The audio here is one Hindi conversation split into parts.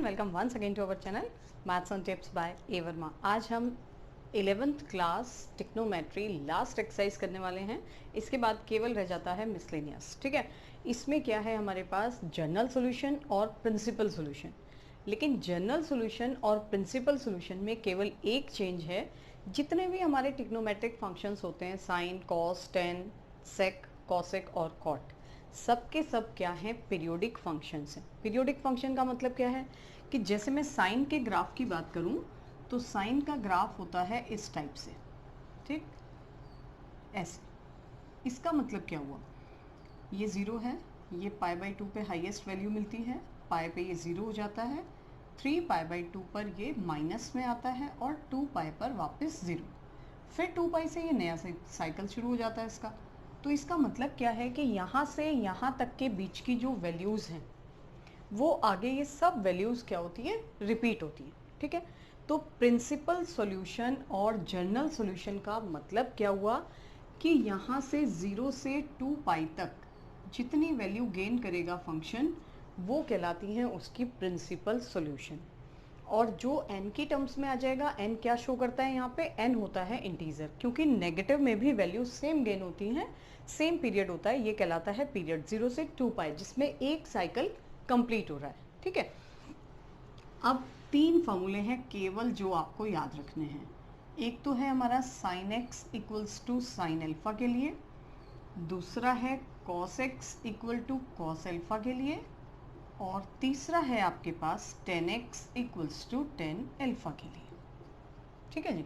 Welcome once again to our channel maths and tips by A Verma. आज हम 11th क्लास टिक्नोमेट्री लास्ट एक्सरसाइज करने वाले हैं। इसके बाद केवल रह जाता है मिसलेनियस। ठीक है, इसमें क्या है हमारे पास जनरल सॉल्यूशन और प्रिंसिपल सॉल्यूशन। लेकिन जनरल सॉल्यूशन और प्रिंसिपल सॉल्यूशन में केवल एक चेंज है, जितने भी हमारे टिक्नोमेट्रिक फंक्शंस होते हैं साइन, कॉस, टेन, सेक, कॉसेक और कॉट, सब के सब क्या हैं, पीरियोडिक फंक्शंस हैं। पीरियोडिक फंक्शन का मतलब क्या है कि जैसे मैं साइन के ग्राफ की बात करूं तो साइन का ग्राफ होता है इस टाइप से, ठीक, ऐसे। इसका मतलब क्या हुआ, ये ज़ीरो है, ये π/2 पे हाईएस्ट वैल्यू मिलती है, पाई पे ये ज़ीरो हो जाता है, 3π/2 पर ये माइनस में आता है और 2π पर वापस ज़ीरो, फिर 2π से ये नया साइकिल शुरू हो जाता है इसका। तो इसका मतलब क्या है कि यहाँ से यहाँ तक के बीच की जो वैल्यूज़ हैं वो आगे ये सब वैल्यूज़ क्या होती है, रिपीट होती है। ठीक है, तो प्रिंसिपल सॉल्यूशन और जनरल सॉल्यूशन का मतलब क्या हुआ कि यहाँ से 0 से 2π तक जितनी वैल्यू गेन करेगा फंक्शन वो कहलाती हैं उसकी प्रिंसिपल सॉल्यूशन। और जो n की टर्म्स में आ जाएगा, n क्या शो करता है यहाँ पे, n होता है इंटीजर, क्योंकि नेगेटिव में भी वैल्यू सेम गेन होती हैं, सेम पीरियड होता है, ये कहलाता है पीरियड 0 से 2π, जिसमें एक साइकिल कंप्लीट हो रहा है। ठीक है, अब तीन फॉर्मूले हैं केवल जो आपको याद रखने हैं। एक तो है हमारा sine x equals to sine alpha के लिए, दूसरा है cos x equal to cos alpha के लिए, और तीसरा है आपके पास tan x equals to tan alpha के लिए। ठीक है जी,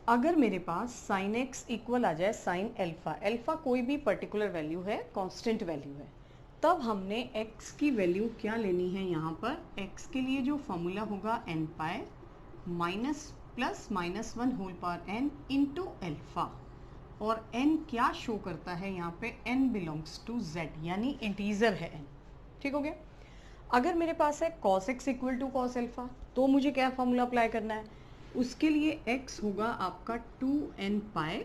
अगर मेरे पास साइन एक्स इक्वल आ जाए साइन एल्फा, एल्फा कोई भी पर्टिकुलर वैल्यू है, कांस्टेंट वैल्यू है, तब हमने x की वैल्यू क्या लेनी है, यहाँ पर x के लिए जो फॉर्मूला होगा n pi minus plus minus 1 whole power n into alpha, और n क्या शो करता है यहाँ पे, n बिलोंग्स टू z, यानी इंटीजर है n। ठीक हो गया। अगर मेरे पास है cos x equal to cos alpha, तो मुझे क्या फॉर्मूला अप्लाई करना है, उसके लिए x होगा आपका 2n पाई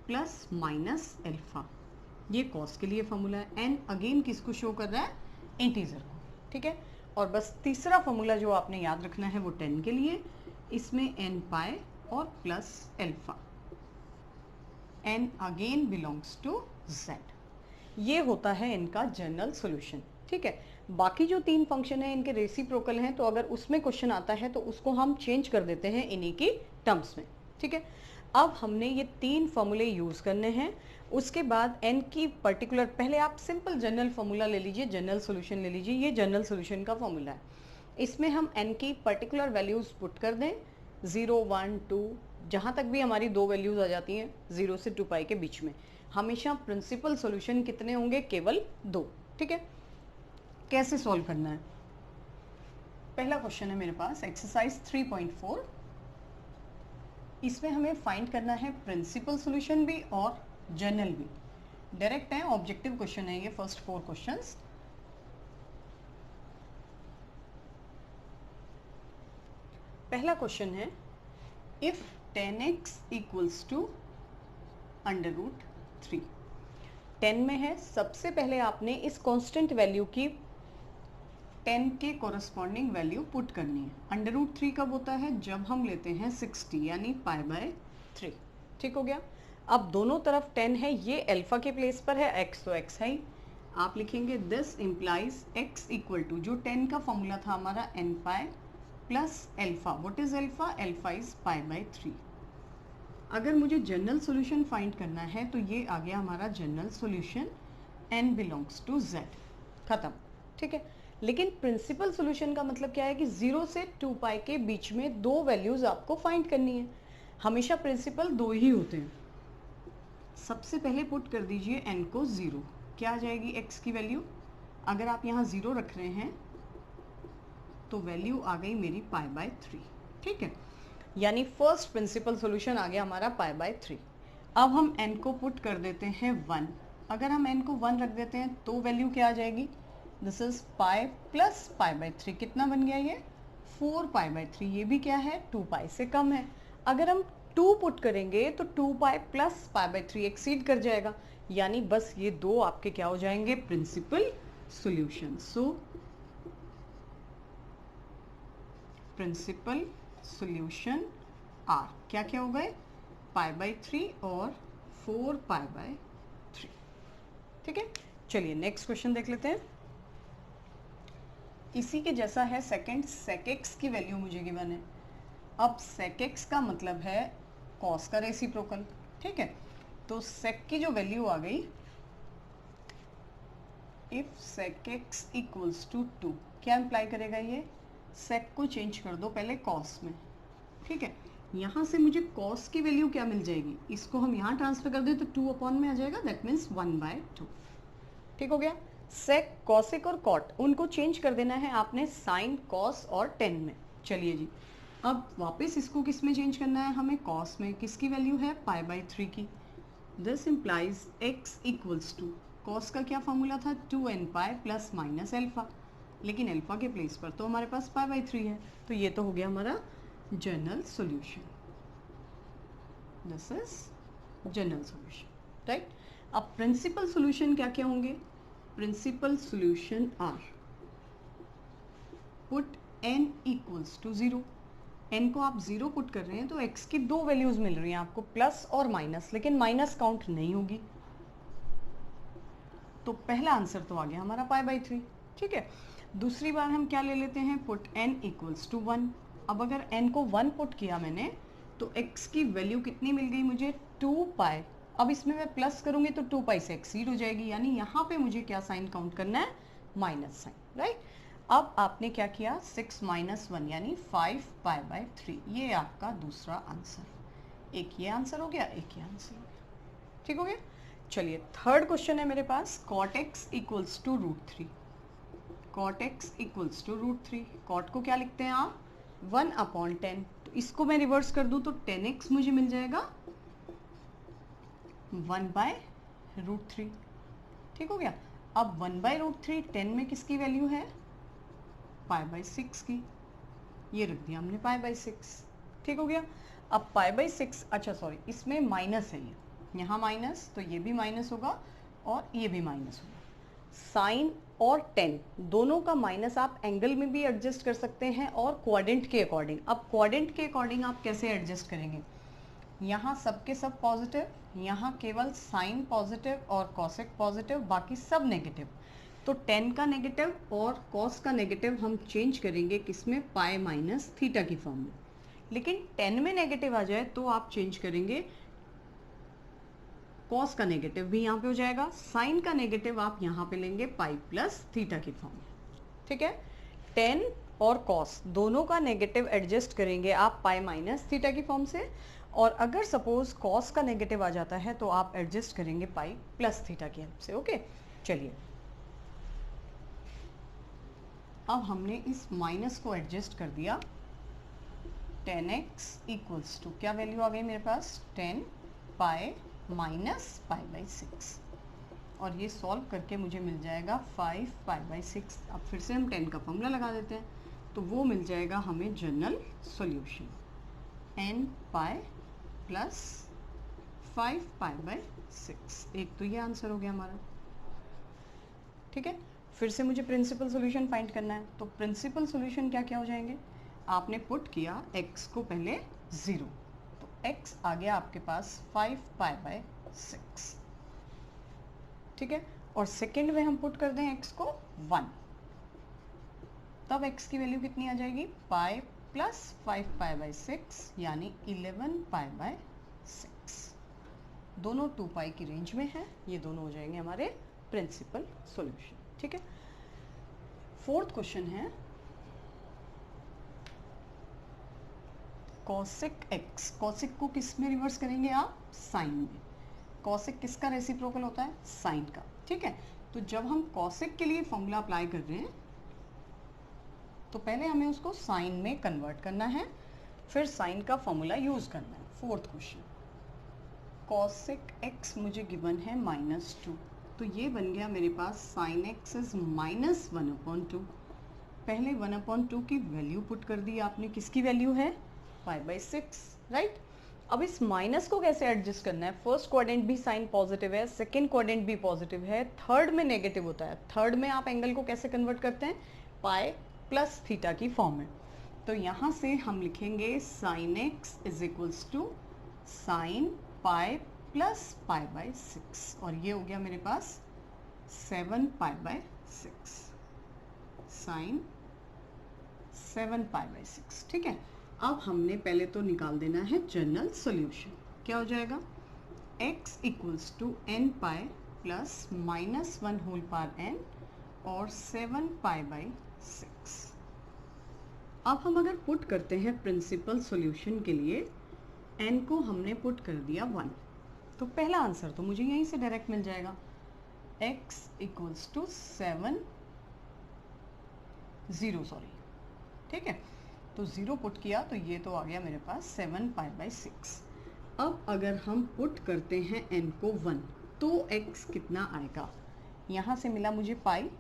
प्लस माइनस एल्फा, ये कॉस के लिए फॉर्मूला है। n अगेन किसको शो कर रहा है, इंटीजर को। ठीक है, और बस तीसरा फॉर्मूला जो आपने याद रखना है वो 10 के लिए, इसमें n पाई और plus alpha, n again belongs to z, ये होता है इनका जनरल सॉल्यूशन। ठीक है, बाकी जो तीन फंक्शन है इनके रेसिप्रोकल हैं, तो अगर उसमें क्वेश्चन आता है तो उसको हम चेंज कर देते हैं इन्हीं की टर्म्स में। ठीक है, अब हमने ये तीन फॉर्मूले यूज़ करने हैं। उसके बाद n की पर्टिकुलर, पहले आप सिंपल जनरल फॉर्मूला ले लीजिए, जनरल सॉल्यूशन ले लीजिए, ये जनरल सॉल्यूशन का फॉर्मूला है। इसमें हम n की पर्टिकुलर वैल्यूज़ पुट कर दें, 0, 1, 2, जहाँ तक भी हमारी दो वैल्यूज़ आ जाती हैं 0 से 2π के बीच में। हमेशा प्रिंसिपल सॉल्यूशन कितने होंगे, केवल 2। ठीक है, कैसे सॉल्व करना है, पहला क्वेश्चन है मेरे पास एक्सरसाइज 3.4। इसमें हमें फाइंड करना है प्रिंसिपल सॉल्यूशन भी और जनरल भी। डायरेक्ट है, ऑब्जेक्टिव क्वेश्चन है ये, फर्स्ट 4 क्वेश्चंस। पहला क्वेश्चन है, इफ 10x इक्वल्स टू √3। 10 में है, सबसे पहले आपने इस कांस्टेंट वैल्यू की 10 के कॉरस्पॉन्डिंग वैल्यू पुट करनी है। √3 कब होता है, जब हम लेते हैं 60, यानी π/3। ठीक हो गया। अब दोनों तरफ 10 है, ये अल्फा के प्लेस पर है, x तो x है ही, आप लिखेंगे this implies x equal to, जो 10 का फॉर्मूला था हमारा n pi plus alpha, what is alpha, alpha is π/3। अगर मुझे जनरल सॉल्यूशन फाइंड करना है तो ये आ गया हमारा general solution, n belongs to z, खत्म। ठीक है, लेकिन प्रिंसिपल सॉल्यूशन का मतलब क्या है कि 0 से 2π के बीच में दो वैल्यूज आपको फाइंड करनी है। हमेशा प्रिंसिपल दो ही होते हैं। सबसे पहले पुट कर दीजिए n को 0, क्या आ जाएगी x की वैल्यु, अगर आप यहाँ 0 रख रहे हैं तो वैल्यू आ गई मेरी π/3। ठीक है, यानी फर्स्ट प्रिंसिपल सॉल्यूशन आ गया हमारा π/3। अब हम n को पुट कर देते हैं 1, अगर हम n को 1 रख देते हैं तो वैल्यू क्या आ जाएगी, दिस इज पाई प्लस π/3, कितना बन गया ये, 4π/3, ये भी क्या है, 2π से कम है। अगर हम 2 पुट करेंगे तो 2π प्लस π/3 एक्सीड कर जाएगा, यानी बस ये दो आपके क्या हो जाएंगे, principal solution. So principal solution are क्या क्या हो गए, π/3 और 4π/3। ठीक है, चलिए नेक्स्ट क्वेश्चन देख लेते हैं। इसी के जैसा है सेकंड, sec x की वैल्यू मुझे गिवन है। अब sec x का मतलब है cos का रेसिप्रोकल। ठीक है, तो sec की जो वैल्यू आ गई, if sec x equals to 2, क्या इम्प्लाई करेगा ये, sec को चेंज कर दो पहले cos में। ठीक है, यहाँ से मुझे cos की वैल्यू क्या मिल जाएगी, इसको हम यहाँ ट्रांसफर कर दें तो 2 अपॉन में आ जाएगा, दैट मीन्स 1/2। ठीक हो गया। sec, cosec और cot उनको चेंज कर देना है आपने sin, cos और tan में। चलिए जी, अब वापस इसको किस में चेंज करना है हमें, cos में। किसकी वैल्यू है, π/3 की। This implies x equals to, cos का क्या फॉर्मूला था, 2nπ प्लस माइनस एल्फा, लेकिन अल्फा के प्लेस पर तो हमारे पास π/3 है, तो ये तो हो गया हमारा general solution. This is general solution, right. अब प्रिंसिपल सॉल्यूशन क्या क्या होंगे, principal solution are, put n equals to 0। n को आप 0 पुट कर रहे हैं तो x की दो वैल्यूज मिल रही हैं आपको, प्लस और माइनस, लेकिन माइनस काउंट नहीं होगी। तो पहला आंसर तो आ गया हमारा π/3। ठीक है, दूसरी बार हम क्या ले लेते हैं, पुट n इक्वल्स टू 1। अब अगर n को 1 पुट किया मैंने तो x की वैल्यू कितनी मिल गई मुझे, 2π। अब इसमें मैं प्लस करूंगी तो 2π से एक्सीड हो जाएगी, यानी यहाँ पे मुझे क्या साइन काउंट करना है, माइनस साइन, राइट। अब आपने क्या किया, 6 - 1 यानी 5π/3, ये आपका दूसरा आंसर। एक ये आंसर हो गया, एक ये आंसर हो गया। ठीक हो गया। चलिए थर्ड क्वेश्चन है मेरे पास, cot x equals to √3। cot x equals to √3, cot को क्या लिखते हैं आप, 1/10। तो इसको मैं रिवर्स कर दूं तो 10x मुझे मिल जाएगा 1/√3। ठीक हो गया। अब 1/√3 10 में किसकी वैल्यू है, π/6 की, ये रख दिया हमने π/6। ठीक हो गया। अब π/6, अच्छा सॉरी, इसमें माइनस है, ये यहाँ माइनस, तो ये भी माइनस होगा और ये भी माइनस होगा। साइन और 10 दोनों का माइनस आप एंगल में भी एडजस्ट कर सकते हैं और क्वाड्रेंट के अकॉर्डिंग। अब क्वाड्रेंट के अकॉर्डिंग आप कैसे एडजस्ट करेंगे, यहाँ सबके सब पॉजिटिव, यहाँ केवल साइन पॉजिटिव और कॉसेक पॉजिटिव, बाकी सब नेगेटिव। तो 10 का नेगेटिव और कॉस का नेगेटिव हम चेंज करेंगे किसमें, π - की फॉर्म में। लेकिन 10 में नेगेटिव आ जाए तो आप चेंज करेंगे, कॉस का नेगेटिव भी यहाँ पे हो जाएगा, साइन का नेगेटिव आप यहाँ पे लेंगे π + की फॉर्म में। ठीक है, 10 और कॉस दोनों का नेगेटिव एडजस्ट करेंगे आप π - की फॉर्म से, और अगर सपोज कॉस का नेगेटिव आ जाता है तो आप एडजस्ट करेंगे π + की हेल्प से। ओके, चलिए अब हमने इस माइनस को एडजस्ट कर दिया, 10x इक्वल्स टू क्या वैल्यू आ गई मेरे पास, 10π - π/6, और ये सॉल्व करके मुझे मिल जाएगा 5π/6। अब फिर से हम 10 का फॉर्मूला लगा देते हैं, तो वो मिल जाएगा हमें जनरल सॉल्यूशन, nπ + 5π/6। एक तो ये आंसर हो गया हमारा। ठीक है, फिर से मुझे प्रिंसिपल सॉल्यूशन फाइंड करना है, तो प्रिंसिपल सॉल्यूशन क्या क्या हो जाएंगे, आपने पुट किया x को पहले 0, तो x आ गया आपके पास 5π/6। ठीक है, और सेकेंड में हम पुट कर दें x को 1, तब x की वैल्यू कितनी आ जाएगी, π + 5π/6 यानी 11π/6। दोनों 2π की रेंज में है, ये दोनों हो जाएंगे हमारे प्रिंसिपल सॉल्यूशन। ठीक है, फोर्थ क्वेश्चन है, cosec x, cosec को किस में रिवर्स करेंगे आप, साइन में। cosec किसका रेसिप्रोकल होता है, साइन का। ठीक है, तो जब हम cosec के लिए फॉर्मूला अप्लाई कर रहे हैं तो पहले हमें उसको साइन में कन्वर्ट करना है, फिर साइन का फॉर्मूला यूज करना है। फोर्थ क्वेश्चन, cosec x मुझे गिवन है -2, तो ये बन गया मेरे पास sin x इज -1/2। पहले 1/2 की वैल्यू पुट कर दी आपने, किसकी वैल्यू है, π/6, राइट। अब इस माइनस को कैसे एडजस्ट करना है, फर्स्ट क्वाड्रेंट भी साइन पॉजिटिव है, सेकेंड क्वाड्रेंट भी पॉजिटिव है, थर्ड में नेगेटिव होता है। थर्ड में आप एंगल को कैसे कन्वर्ट करते हैं, π + की फॉर्म में। तो यहाँ से हम लिखेंगे sine x is equals to sine pi plus pi by 6 और ये हो गया मेरे पास 7 pi by 6 sine 7 pi by 6। ठीक है, अब हमने पहले तो निकाल देना है जनरल सोल्यूशन। क्या हो जाएगा x equals to n pi plus minus 1 whole power n और 7 पाई बाई 6। अब हम अगर पुट करते हैं प्रिंसिपल सॉल्यूशन के लिए n को हमने पुट कर दिया 1, तो पहला आंसर तो मुझे यहीं से डायरेक्ट मिल जाएगा x इक्वल्स टू 0 सॉरी। ठीक है, तो 0 पुट किया तो ये तो आ गया मेरे पास 7 पाई बाई 6। अब अगर हम पुट करते हैं n को 1 तो x कितना आएगा, यहाँ से मिला मुझे pi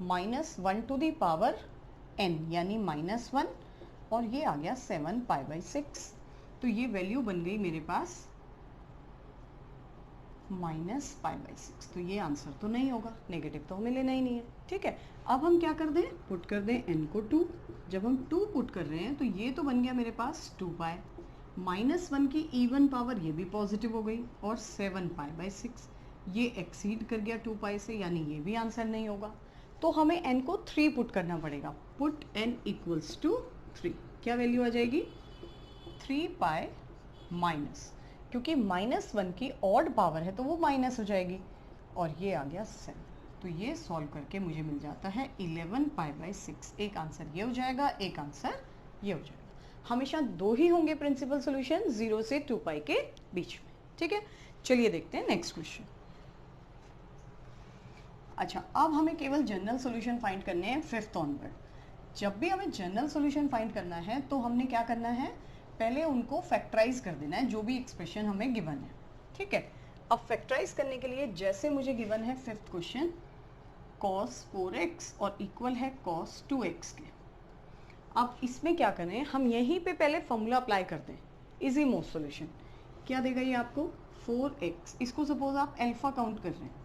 minus 1 to the power n यानी -1 और ये आ गया 7 पाई बाई 6। तो ये वैल्यू बन गई मेरे पास माइनस पाई बाई 6। तो ये आंसर तो नहीं होगा, नेगेटिव तो हमें लेना ही नहीं है। ठीक है, अब हम क्या कर दें, पुट कर दें n को 2। जब हम 2 पुट कर रहे हैं तो ये तो बन गया मेरे पास 2 पाई -1 की इवन पावर ये भी पॉजिटिव हो गई और 7 पाई बाई 6 ये एक्सीड कर गया 2 पाई से, यानी ये भी आंसर नहीं होगा। तो हमें n को 3 पुट करना पड़ेगा। पुट n इक्वल्स टू 3, क्या वैल्यू आ जाएगी 3 पाई माइनस, क्योंकि -1 की ऑड पावर है तो वो माइनस हो जाएगी और ये आ गया 7। तो ये सॉल्व करके मुझे मिल जाता है 11 पाई बाई 6। एक आंसर ये हो जाएगा, एक आंसर ये हो जाएगा। हमेशा 2 ही होंगे प्रिंसिपल सॉल्यूशन 0 से 2 पाई के बीच में। ठीक है, चलिए देखते हैं नेक्स्ट क्वेश्चन। अच्छा, अब हमें केवल जनरल सॉल्यूशन फाइंड करने हैं 5th ऑनवर्ड। जब भी हमें जनरल सॉल्यूशन फाइंड करना है तो हमने क्या करना है, पहले उनको फैक्टराइज कर देना है जो भी एक्सप्रेशन हमें गिवन है। ठीक है, अब फैक्टराइज करने के लिए जैसे मुझे गिवन है 5th क्वेश्चन cos 4x और इक्वल है cos 2x के। अब इसमें क्या करें, हम यहीं पे पहले फॉर्मूला अप्लाई कर दें, इजी मोस्ट सॉल्यूशन। क्या देगा ये आपको 4x, इसको सपोज आप अल्फा काउंट कर रहे हैं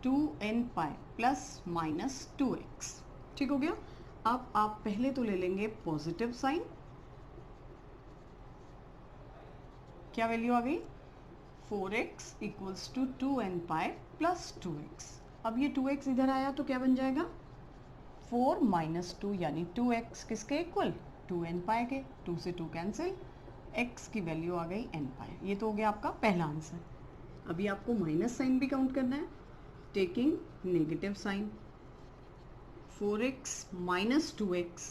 2n पाई प्लस माइनस 2x। ठीक हो गया। अब आप पहले तो ले लेंगे पॉजिटिव साइन, क्या वैल्यू आ गई 4x equals to 2n pi plus 2x। अब ये 2x इधर आया तो क्या बन जाएगा 4 माइनस 2 यानी 2x किसके इक्वल 2n पाई के, 2 से 2 कैंसिल, x की वैल्यू आ गई n पाई। ये तो हो गया आपका पहला आंसर। अभी आपको माइनस साइन भी काउंट करना है, taking negative sign 4x minus 2x,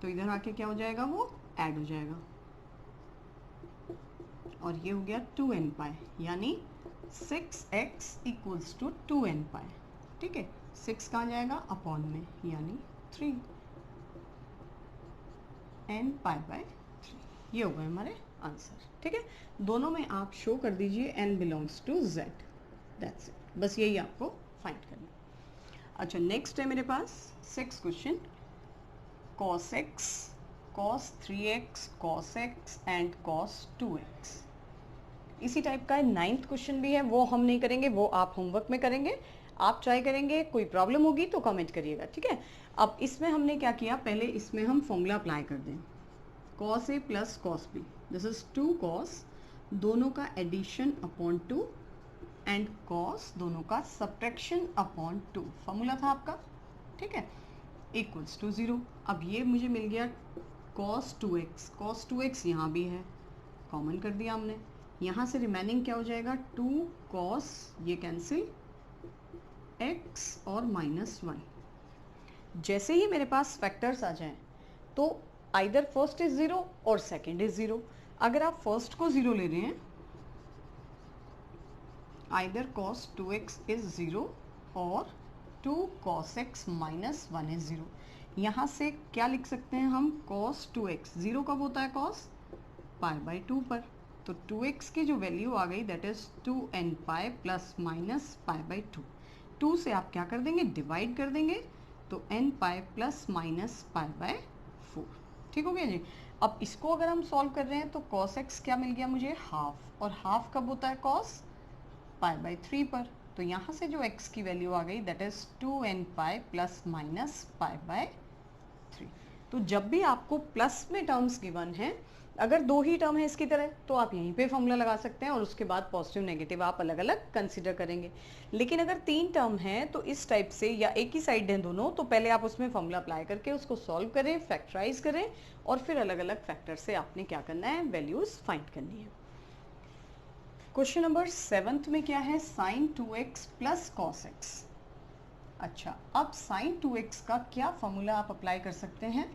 तो इधर आके क्या हो जाएगा वो ऐड हो जाएगा और ये हो गया 2n पाई यानी 6x इक्वल्स टू 2n पाई। ठीक है, 6 कहाँ जाएगा अपॉन में यानी 3 n पाई बाई 3। ये हो गए हमारे आंसर। ठीक है, दोनों में आप शो कर दीजिए n belongs to z, that's it. बस यही आपको फाइंड करना है। अच्छा, नेक्स्ट है मेरे पास 6th question cos x, cos 3x, cos x and cos 2x। इसी टाइप का 9th क्वेश्चन भी है, वो हम नहीं करेंगे, वो आप होमवर्क में करेंगे। आप ट्राई करेंगे, कोई प्रॉब्लम होगी तो कमेंट करिएगा। ठीक है, अब इसमें हमने क्या किया, पहले इसमें हम फॉर्मूला अप्लाई कर दें cos a plus cos b, this is 2 cos, दोनों का एडिशन अपॉन 2 एंड cos दोनों का सब्ट्रैक्शन अपॉन 2, फॉर्मूला था आपका। ठीक है, इक्वल्स टू 0। अब ये मुझे मिल गया cos 2x, cos 2x यहाँ भी है, कॉमन कर दिया हमने। यहाँ से रिमेनिंग क्या हो जाएगा 2 cos, ये कैंसिल, x और -1। जैसे ही मेरे पास फैक्टर्स आ जाएं तो आइदर फर्स्ट इज 0 और सेकंड इज 0। अगर आप फर्स्ट को 0 ले रहे हैं, आइदर cos 2x इज 0 और 2 cos x माइनस 1 इज 0। यहाँ से क्या लिख सकते हैं हम, cos 2x 0 कब होता है cos पाई बाई 2 पर, तो 2x की जो वैल्यू आ गई that is 2n pi plus minus pi by 2। 2 से आप क्या कर देंगे, डिवाइड कर देंगे, तो n pi plus minus pi by 4। ठीक हो गया जी। अब इसको अगर हम सॉल्व कर रहे हैं तो cos x क्या मिल गया मुझे हाफ, और हाफ कब होता है cos पाई बाई 3 पर, तो यहाँ से जो x की वैल्यू आ गई that is 2n pi plus minus pi by 3। तो जब भी आपको प्लस में टर्म्स गिवन है, अगर 2 ही टर्म है इसकी तरह, तो आप यहीं पे फॉर्मूला लगा सकते हैं और उसके बाद पॉजिटिव नेगेटिव आप अलग अलग कंसीडर करेंगे। लेकिन अगर 3 टर्म है तो इस टाइप से, या एक ही साइड है दोनों, तो पहले आप उसमें फॉर्मूला अप्लाई करके उसको सॉल्व करें, फैक्टराइज करें और फिर अलग अलग फैक्टर से आपने क्या करना है, वैल्यूज फाइंड करनी है। क्वेश्चन नंबर 7 में क्या है, sign 2x plus cos x। अच्छा, अब साइन 2x का क्या फॉर्मूला आप अप्लाई कर सकते हैं।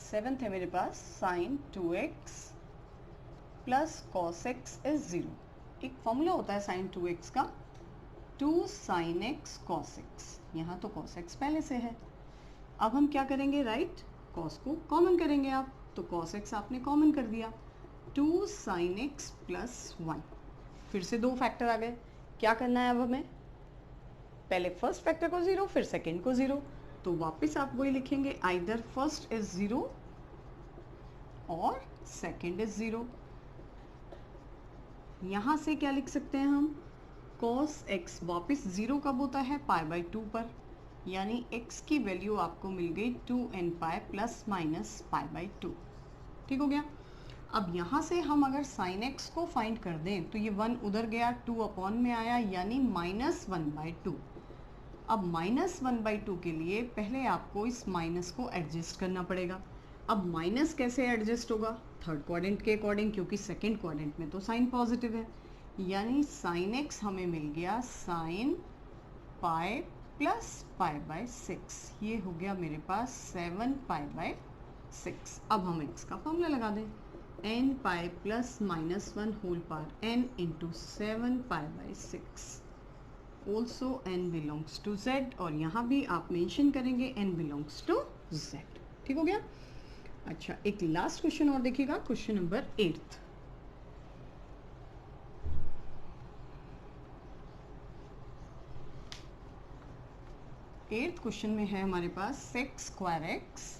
7th है मेरे पास, sine 2x plus cos x is 0। एक फॉर्मूला होता है साइन 2x का, 2 साइन x कॉस x। यहाँ तो कॉस x पहले से है। अब हम क्या करेंगे, राइट, कॉस को कॉमन करेंगे आप, तो कॉस x आपने कॉमन कर दिया, 2 साइन x प्लस 1। फिर से 2 फैक्टर आ गए। क्या करना है अब हमें, पहले फर्स्ट फैक्टर को 0, फिर सेकेंड को 0, तो वापस आप वही लिखेंगे, आइदर फर्स्ट इज 0 और सेकेंड इज 0। यहां से क्या लिख सकते हैं हम, cos x वापस 0 कब होता है, π/2 पर, यानी x की वैल्यू आपको मिल गई 2n पाई प्लस माइनस π/2। ठीक हो गया। अब यहाँ से हम अगर sin x को फाइंड कर दें तो ये 1 उधर गया, 2 अपॉन में आया, यानी -1/2। अब -1/2 के लिए पहले आपको इस माइनस को एडजस्ट करना पड़ेगा। अब माइनस कैसे एडजस्ट होगा, थर्ड क्वाड्रेंट के अकॉर्डिंग, क्योंकि सेकंड क्वाड्रेंट में तो साइन पॉजिटिव है, यानी साइन x हमें मिल गया साइन पाई प्लस π/6। ये हो गया मेरे पास 7 π/6। अब हम x का फॉर्मूला लगा दें, n pi plus -1 whole power n into 7 π/6। Also n belongs to z, और यहाँ भी आप मेंशन करेंगे n बिलोंग्स टू z। ठीक हो गया। अच्छा, एक लास्ट क्वेश्चन और देखिएगा, क्वेश्चन नंबर 8। एट्थ क्वेश्चन में है हमारे पास sec स्क्वायर x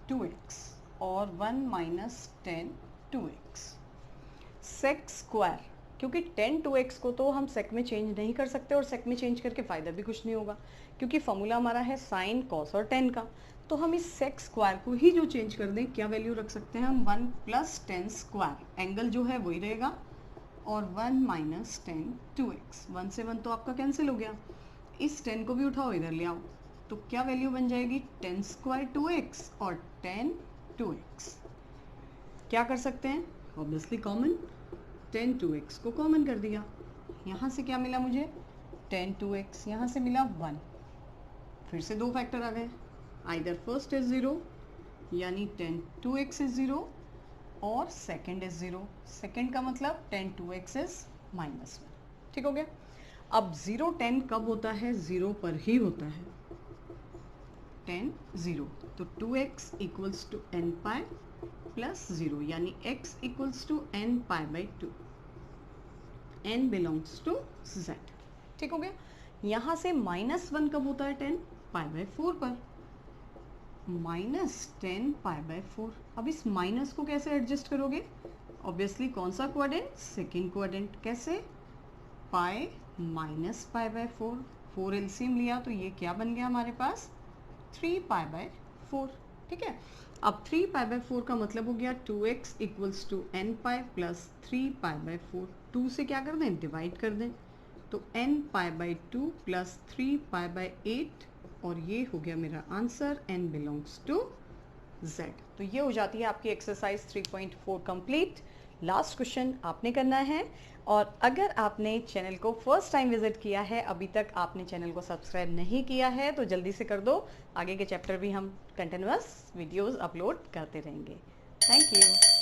2x और 1 माइनस 10 2x। सेक स्क्वायर, क्योंकि 10 2x को तो हम सेक में चेंज नहीं कर सकते और सेक में चेंज करके फ़ायदा भी कुछ नहीं होगा, क्योंकि फॉर्मूला हमारा है साइन कॉस और 10 का। तो हम इस सेक स्क्वायर को ही जो चेंज कर दें, क्या वैल्यू रख सकते हैं हम, 1 प्लस 10 स्क्वायर, एंगल जो है वही रहेगा, और 1 माइनस 10 2x। 1 से 1 तो आपका कैंसिल हो गया, इस 10 को भी उठाओ इधर ले आओ, तो क्या वैल्यू बन जाएगी, 10 स्क्वायर 2x और 10 2x। क्या कर सकते हैं, ऑब्वियसली कॉमन, 10 2x को कॉमन कर दिया, यहाँ से क्या मिला मुझे, 10 2x, यहाँ से मिला 1। फिर से 2 फैक्टर आ गए, आइदर फर्स्ट इज 0 यानी 10 2x इज 0 और सेकेंड इज 0। सेकेंड का मतलब 10 2x इज -1। ठीक हो गया। अब 0 10 कब होता है, 0 पर ही होता है, 10 0, तो 2x equals to n pi plus 0, यानी x equals to n π/2, n belongs to z। ठीक हो गया। यहाँ से -1 कब होता है, 10 π/4 पर, -10 π/4। अब इस माइनस को कैसे एडजस्ट करोगे, ऑब्वियसली कौन सा क्वाड्रेंट, सेकेंड क्वाड्रेंट। कैसे, पाई माइनस π/4, 4 एलसीएम लिया तो ये क्या बन गया हमारे पास, 3 π/4। ठीक है। अब 3 π/4 का मतलब हो गया 2x equals to n pi plus 3 π/4। 2 से क्या कर दें, डिवाइड कर दें, तो n π/2 प्लस 3 π/8, और ये हो गया मेरा answer, n belongs to z। तो ये हो जाती है आपकी एक्सरसाइज 3.4 कंप्लीट। लास्ट क्वेश्चन आपने करना है, और अगर आपने चैनल को फर्स्ट टाइम विजिट किया है, अभी तक आपने चैनल को सब्सक्राइब नहीं किया है, तो जल्दी से कर दो। आगे के चैप्टर भी हम कंटिन्यूअस वीडियोस अपलोड करते रहेंगे। Thank you.